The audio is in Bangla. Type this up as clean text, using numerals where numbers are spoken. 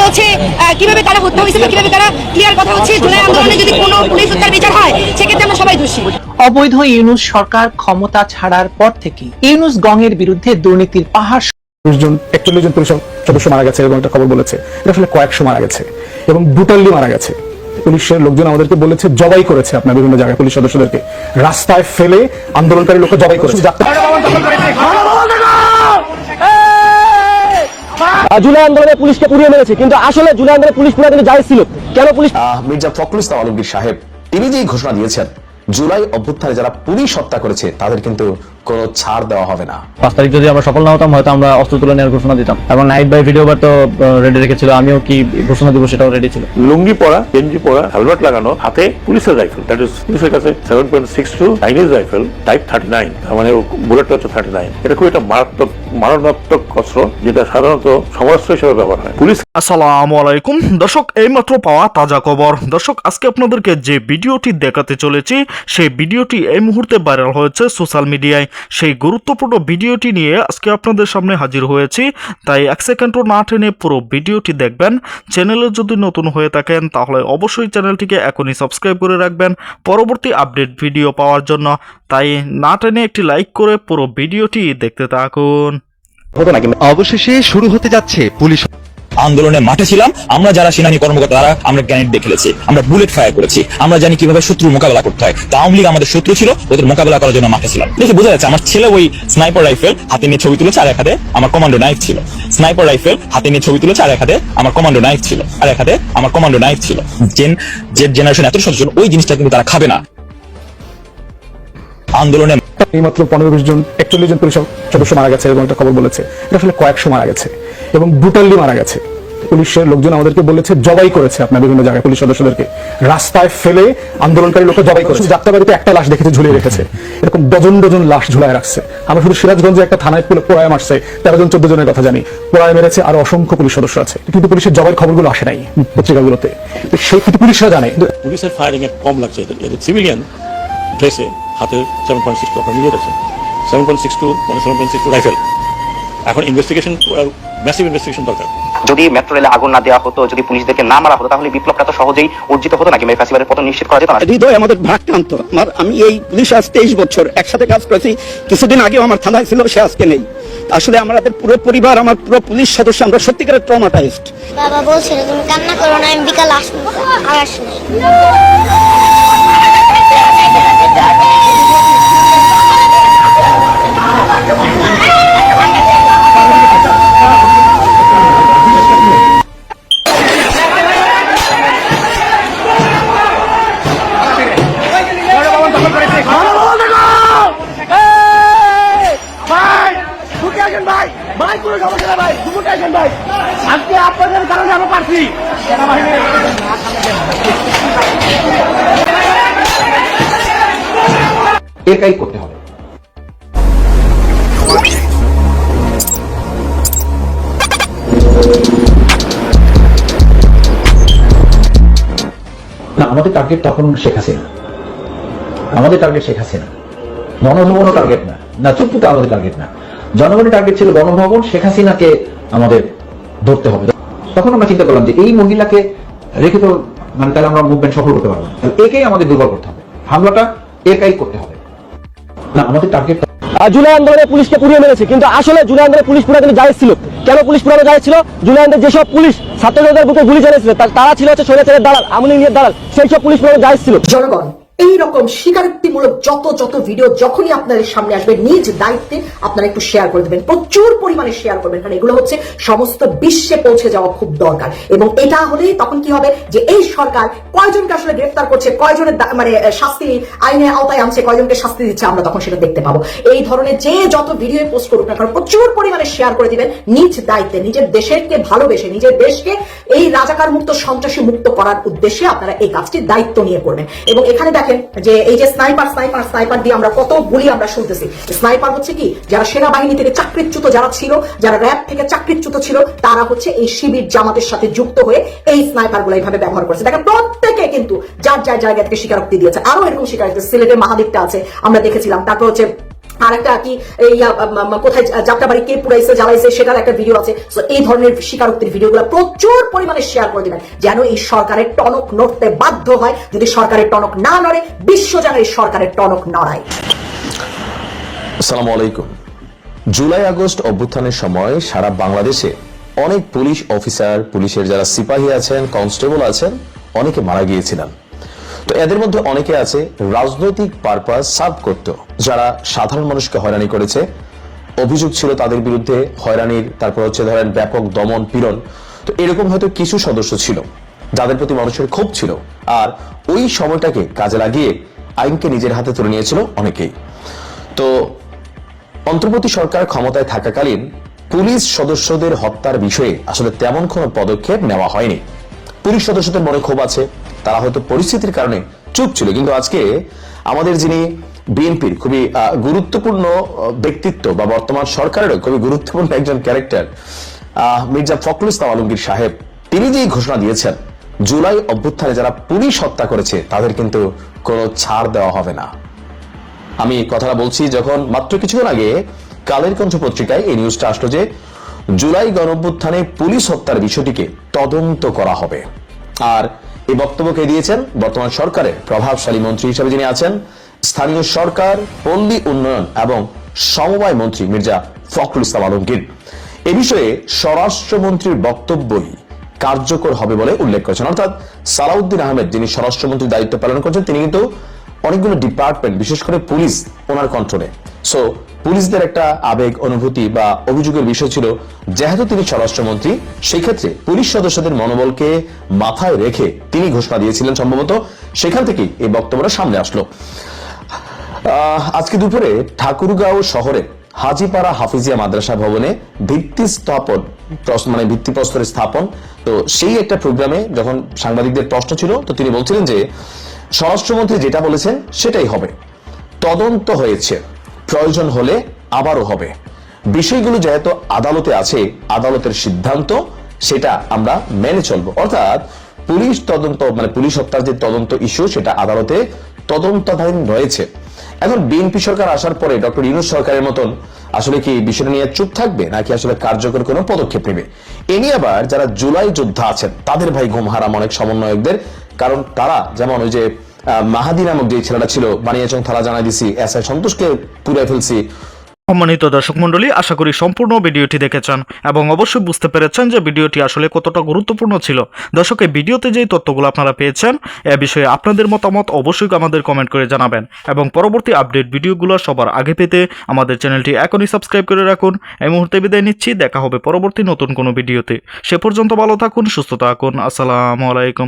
হচ্ছে কিভাবে কারা হত্যা হয়েছে বা কিভাবে কারা ক্লিয়ার কথা হচ্ছে জুলাই আন্দোলনে যদি কোনো পুলিশ হত্যার বিচার হয় সেক্ষেত্রে আমরা সবাই দোষী। অবৈধ ইউনূস সরকার ক্ষমতা ছাড়ার পর থেকে ইউনূস গংয়ের বিরুদ্ধে দুর্নীতির পাহাড়। 41 জন পুলিশ সদস্য মারা গেছে এবং একটা খবর বলেছে এটা আসলে কয়েকশো মারা গেছে এবং ব্রুটালি মারা গেছে। পুলিশের লোকজন আমাদেরকে বলেছে জবাই করেছে, আপনার বিভিন্ন জায়গায় পুলিশ সদস্যদেরকে রাস্তায় ফেলে আন্দোলনকারী লোককে জবাই করেছে। জুলাই আন্দোলনে পুলিশকে পুড়িয়ে মেরেছে, কিন্তু আসলে জুলাই আন্দোলনে পুলিশ পুরা কিন্তু জায়েজ ছিল। কেন পুলিশ? মির্জা ফখরুল ইসলাম আলমগীর সাহেব তিনি যে ঘোষণা দিয়েছেন জুলাই অভ্যুত্থানে যারা পুলিশ হত্যা করেছে তাদের কিন্তু কোনো ছাড় দেওয়া হবে না। 5 তারিখ যদি আমরা সফল না হতাম হয়তো আমরা অস্ত্র তুলে নেওয়ার ঘোষণা দিতাম। এবং নাইট বাই ভিডিও বার তো রেডি রেখেছিল, আমিও কি ঘোষণা দিব সেটাও রেডি ছিল। লুঙ্গি পরা, গেঞ্জি পরা, হেলমেট লাগানো, হাতে পুলিশের রাইফেল, দ্যাট ইজ পুলিশের কাছে 7.62 চাইনিজ রাইফেল টাইপ 39, মানে বুলেট হচ্ছে 39। এটা খুব একটা মারণাত্মক অস্ত্র যেটা সাধারণত সমরাস্ত্র হিসেবে ব্যবহার হয়। পুলিশ। আসসালামু আলাইকুম দর্শক, এইমাত্র পাওয়া তাজা খবর। দর্শক, আজকে আপনাদেরকে যে ভিডিওটি দেখাতে চলেছি সেই ভিডিওটি এই মুহূর্তে ভাইরাল হয়েছে সোশ্যাল মিডিয়ায়। সেই গুরুত্বপূর্ণ ভিডিওটি নিয়ে আজকে আপনাদের সামনে হাজির হয়েছি, তাই 1 সেকেন্ডও না টেনে পুরো ভিডিওটি দেখবেন। চ্যানেলে যদি নতুন হয়ে থাকেন তাহলে অবশ্যই চ্যানেলটিকে এখনই সাবস্ক্রাইব করে রাখবেন পরবর্তী আপডেট ভিডিও পাওয়ার জন্য। তাই না টেনে একটি লাইক করে পুরো ভিডিওটি দেখতে থাকুন। অবশেষে শুরু হতে যাচ্ছে পুলিশ আন্দোলনের মাঠে ছিলাম আমরা, যারা সেনানী কর্মকর্তা তারা আমরা গ্রেনেড দিয়ে খেলেছি, আমরা বুলেট ফায়ার করেছি, আমরা জানি কিভাবে শত্রুর মোকাবেলা করতে হয়। তা আওয়ামী লীগ আমাদের শত্রু ছিল, ওদের মোকাবেলা করার জন্য মাঠে ছিলাম। দেখে বোঝা যাচ্ছে আমার ছেলে ওই স্নাইপার রাইফেল হাতে নিয়ে ছবি তুলেছে, আর এক হাতে আমার কমান্ডো নাইফ ছিল। স্নাইপার রাইফেল হাতে নিয়ে ছবি তুলেছে, আর এক হাতে আমার কমান্ডো নাইফ ছিল, আর এক হাতে আমার কমান্ডো নাইফ ছিল। যে জেনারেশন এত সচেতন ওই জিনিসটা কিন্তু তারা খাবে না। আন্দোলনে এইমাত্র 15-20 জন 41 জন পুলিশ সদস্য মারা গেছে এবং একটা খবর বলেছে এটা আসলে কয়েকশো মারা গেছে এবং ব্রুটালি মারা গেছে। পুলিশের লোকজন আমাদেরকে বলেছে জবাই করেছে, আপনার বিভিন্ন জায়গায় পুলিশ সদস্যদেরকে রাস্তায় ফেলে আন্দোলনকারী লোককে জবাই করেছে। যাত্রাবাড়িতে একটা লাশ দেখেছে ঝুলিয়ে রেখেছে, এরকম ডজন লাশ ঝুলায় রাখছে। আমরা শুধু সিরাজগঞ্জে একটা থানায় পোড়ায় মারছে 13 জন 14 জনের কথা জানি, পোড়ায় মেরেছে আরো অসংখ্য পুলিশ সদস্য আছে, কিন্তু পুলিশের জবাইয়ের খবরগুলো আসে নাই পত্রিকাগুলোতে। সেই কিন্তু পুলিশরা জানে। পুলিশের ফায়ারিং এ কম লাগছে, এদের সিভিলিয়ান ড্রেসে হাতে 7.62 আপনারা নিয়ে গেছেন, 7.62 মানে 7.62 রাইফেল। এখন ইনভেস্টিগেশন, ম্যাসিভ ইনভেস্টিগেশন দরকার। যদি মেট্রো রেলে আগুন না দেওয়া হতো, যদি পুলিশদেরকে না মারা হতো, তাহলে বিপ্লবটা তো সহজেই অর্জিত হতো নাকি ফ্যাসিবাদের পতন নিশ্চিত করা যেত না। হৃদয় আমাদের ভারাক্রান্ত। আমি এই পুলিশ আজ 23 বছর একসাথে কাজ করেছি, কিছুদিন আগেও আমার থানায় ছিল, সে আজকে নেই। আসলে আমাদের পুরো পরিবার, আমার পুরো পুলিশ সদস্য আমরা সত্যিকারের ট্রমাটাইজড। বাবা বলছিল তুমি কান্না করো না, আমি বিকাল আসবো, আর আসিনি। একাই করতে হবে। না, আমাদের টার্গেট তখন শেখ হাসিনা, আমাদের টার্গেট শেখ হাসিনা, গণভবনও টার্গেট না, না চুপ্পুটা আমাদের টার্গেট না। জনগণের টার্গেট ছিল গণভবন, শেখ হাসিনাকে আমাদের ধরতে হবে। তখন আমরা চিন্তা করলাম যে এই মহিলাকে রেখে তো মানে তাহলে আমরা মুভমেন্ট সফল করতে পারবো না, একেই আমাদের দুর্বল করতে হবে, হামলাটা একাই করতে হবে। না, আমাদের টার্গেট জুলাই আন্দোলনে পুলিশকে পুড়িয়ে মেরেছে, কিন্তু আসলে জুলাই আন্দোলনে পুলিশ পুরা কিন্তু জায়েজ ছিল। কেন পুলিশ পুরানো জায়েজ ছিল? জুলাই আন্দোলনে যেসব পুলিশ ছাত্রদের বুকে গুলি চালিয়েছিল তারা ছিল হচ্ছে স্বৈরাচারের দালাল, আওয়ামী লীগের দালাল, সেই সব পুলিশ পুরানো জায়েজ ছিল। জনগণ এইরকম স্বীকারোক্তিমূলক যত ভিডিও যখনই আপনাদের সামনে আসবে নিজ দায়িত্বে আপনারা একটু শেয়ার করে দেবেন, প্রচুর পরিমাণে শেয়ার করবেন, কারণ এগুলো হচ্ছে সমস্ত বিশ্বে পৌঁছে যাওয়া খুব দরকার। এবং এটা হলে তখন কি হবে যে এই সরকার কয়জনকে আসলে গ্রেফতার করছে, কয়জনের মানে শাস্তি আইনের আওতায় আনছে, কয়জনকে শাস্তি দিচ্ছে, আমরা তখন সেটা দেখতে পাবো। এই ধরনের যে যত ভিডিও পোস্ট করুক না কারণ প্রচুর পরিমাণে শেয়ার করে দিবেন নিজ দায়িত্বে, নিজের দেশকে ভালোবেসে, নিজের দেশকে এই রাজাকার মুক্ত সন্ত্রাসী মুক্ত করার উদ্দেশ্যে আপনারা এই কাজটি দায়িত্ব নিয়ে করবেন। এবং এখানে দেখেন যে এই যে স্নাইপার দিয়ে আমরা কত গুলি আমরা শুনতেছি। স্নাইপার হচ্ছে কি, যারা সেনাবাহিনী থেকে চাকরিচ্যুত যারা ছিল, যারা র্যাব থেকে চাকরিচ্যুত ছিল, তারা হচ্ছে এই শিবির জামাতের সাথে যুক্ত হয়ে এই স্নাইপার গুলো এইভাবে ব্যবহার করেছে। দেখেন প্রত্যেকে কিন্তু যার জায়গা থেকে স্বীকারোক্তি দিয়েছে। আরো এরকম স্বীকারোক্তি সিলেটের মাহাদিকটা আছে আমরা দেখেছিলাম, তারপর হচ্ছে আর একটা কি এই কোথায় যাত্রাবাড়ি কে পুরাইছে জ্বালাইছে সেটার একটা ভিডিও আছে। সো এই ধরনের স্বীকারোক্তির ভিডিওগুলো প্রচুর পরিমাণে শেয়ার করে দিবেন যেন এই সরকারের টনক নড়তে বাধ্য হয়। যদি সরকারের টনক না নড়ে, বিশ্ব যেন এই সরকারের টনক নড়ায়। আসসালামু আলাইকুম। জুলাই আগস্ট অভ্যুত্থানের সময় সারা বাংলাদেশে অনেক পুলিশ অফিসার, পুলিশের যারা সিপাহী আছেন, কনস্টেবল আছেন, অনেকে মারা গিয়েছিলেন। তো এদের মধ্যে অনেকে আছে রাজনৈতিক পারপাস সার্ভ করত, যারা সাধারণ মানুষকে হয়রানি করেছে। অভিযোগ ছিল তাদের বিরুদ্ধে হয়রানির, তারপর হচ্ছে ধরেন ব্যাপক দমন পীড়ন। তো এরকম হয়তো কিছু সদস্য ছিল যাদের প্রতি মানুষের ক্ষোভ ছিল, আর ওই সময়টাকে কাজে লাগিয়ে আইনকে নিজের হাতে তুলে নিয়েছিল অনেকেই। তো অন্তর্বর্তী সরকার ক্ষমতায় থাকাকালীন পুলিশ সদস্যদের হত্যার বিষয়ে আসলে তেমন কোনো পদক্ষেপ নেওয়া হয়নি। পুলিশ সদস্যদের মনে ক্ষোভ আছে, তারা হয়তো পরিস্থিতির কারণে চুপ ছিল। কিন্তু আজকে আমাদের যিনি বিএনপির খুবই গুরুত্বপূর্ণ ব্যক্তিত্ব বা বর্তমান সরকারেরও খুবই গুরুত্বপূর্ণ একজন ক্যারেক্টার মির্জা ফখরুল ইসলাম আলমগীর সাহেব, তিনি যেই ঘোষণা দিয়েছেন জুলাই অভ্যুত্থানে যারা পুলিশ হত্যা করেছে তাদের কিন্তু কোনো ছাড় দেওয়া হবে না। আমি কথাটা বলছি যখন মাত্র কিছুক্ষণ আগে কালের কণ্ঠ পত্রিকায় এই নিউজটা আসলো যে জুলাই গণঅভ্যুত্থানে পুলিশ হত্যার বিষয়টিকে তদন্ত করা হবে। আর এই বক্তব্যকে দিয়েছেন বর্তমান সরকারের প্রভাবশালী মন্ত্রী হিসেবে যিনি আছেন, স্থানীয় সরকার, পল্লী উন্নয়ন এবং সমবায় মন্ত্রী মির্জা ফখরুল ইসলাম আলমগীর। এ বিষয়ে স্বরাষ্ট্রমন্ত্রীর বক্তব্যই কার্যকর হবে বলে উল্লেখ করেছেন। অর্থাৎ সালাউদ্দিন আহমেদ যিনি স্বরাষ্ট্রমন্ত্রীর দায়িত্ব পালন করছেন, তিনি কিন্তু অনেকগুলো ডিপার্টমেন্ট, বিশেষ করে পুলিশ ওনার কন্ট্রোলে। সো পুলিশদের একটা আবেগ, অনুভূতি বা অভিযোগের বিষয় ছিল, যেহেতু তিনি স্বরাষ্ট্রমন্ত্রী, সেই ক্ষেত্রে পুলিশ সদস্যদের মনোবলকে মাথায় রেখে তিনি ঘোষণা দিয়েছিলেন সম্ভবত, সেখান থেকেই এই বক্তব্যটা সামনে আসলো। আজকে দুপুরে ঠাকুরগাঁও শহরে হাজিপাড়া হাফিজিয়া মাদ্রাসা ভবনে ভিত্তিপ্রস্তর স্থাপন। তো সেই একটা প্রোগ্রামে যখন সাংবাদিকদের প্রশ্ন ছিল, তো তিনি বলছিলেন যে স্বরাষ্ট্রমন্ত্রী যেটা বলেছেন সেটাই হবে, তদন্ত হয়েছে, প্রয়োজন হলে আবারও হবে। বিষয়গুলো যেহেতু আদালতে আছে, আদালতের সিদ্ধান্ত সেটা আমরা মেনে চলবো। অর্থাৎ পুলিশ তদন্ত পুলিশ হত্যার যে তদন্ত ইস্যু সেটা আদালতে তদন্তাধীন রয়েছে। এখন বিএনপি সরকার আসার পরে ডক্টর ইউনূস সরকারের মতন আসলে কি বিষয়টা নিয়ে চুপ থাকবে, নাকি আসলে কার্যকর কোনো পদক্ষেপ নেবে? এ নিয়ে আবার যারা জুলাই যোদ্ধা আছেন তাদের ভাই ঘুম হারাম অনেক সমন্বয়কদের, কারণ তারা যেমন ওই যে মাহাদি নামক যে ছেলেটা ছিল, বানিয়াচং থালা জানাই দিছি, এসআই সন্তোষকে পুড়ে ফেলছি। সম্মানিত দর্শক মণ্ডলী, আশা করি সম্পূর্ণ ভিডিওটি দেখেছেন এবং অবশ্যই বুঝতে পেরেছেন যে ভিডিওটি আসলে কতটা গুরুত্বপূর্ণ ছিল। দর্শক, এই ভিডিওতে যেই তথ্যগুলো আপনারা পেয়েছেন এ বিষয়ে আপনাদের মতামত অবশ্যই আমাদের কমেন্ট করে জানাবেন এবং পরবর্তী আপডেট ভিডিওগুলো সবার আগে পেতে আমাদের চ্যানেলটি এখনই সাবস্ক্রাইব করে রাখুন। এই মুহূর্তে বিদায় নিচ্ছি, দেখা হবে পরবর্তী নতুন কোনো ভিডিওতে। সে পর্যন্ত ভালো থাকুন, সুস্থ থাকুন। আসসালামু আলাইকুম।